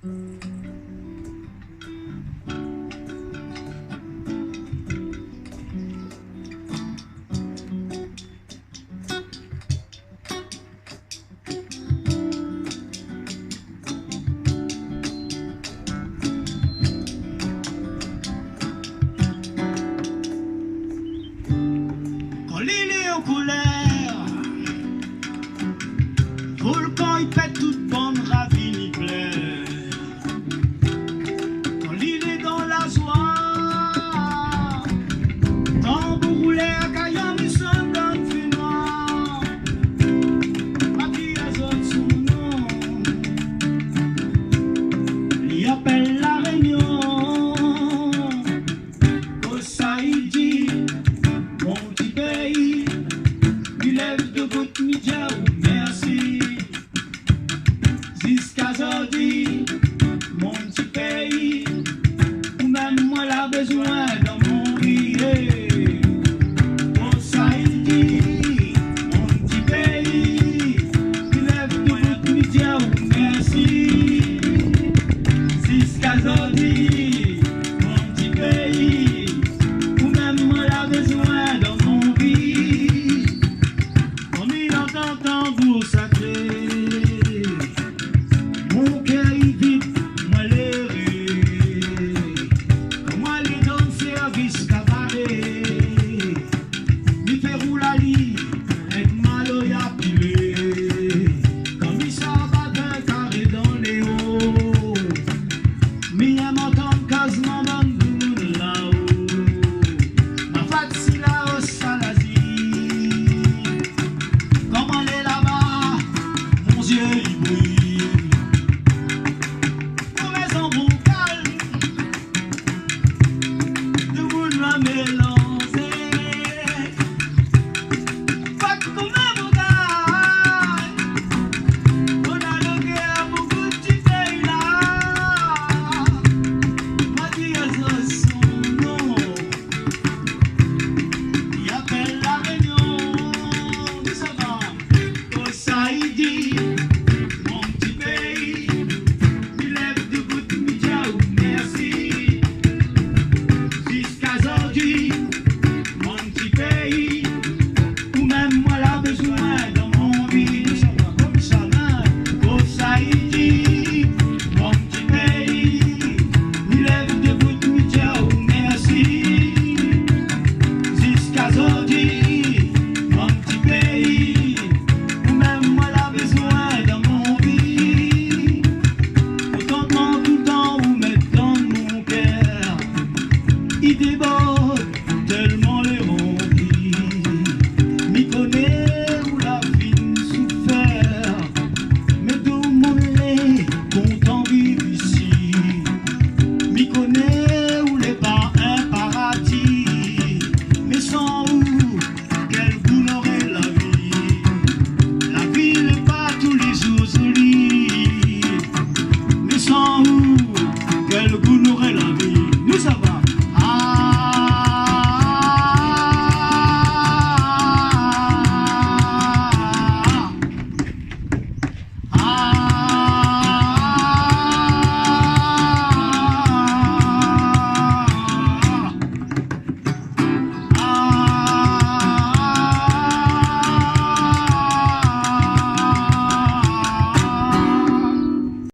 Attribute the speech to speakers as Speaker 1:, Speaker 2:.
Speaker 1: Quand l'île est en colère, volcan il pète toute bande, ravine il plaît. Quand l'île est dans la joie, tambour roulé à caillant, mais sonne dans le fait noir. Maquillage sous nom, l'y appelle la Réunion. Au Saïdi, mon petit pays, il lève de votre média, merci. Jusqu'à aujourd'hui.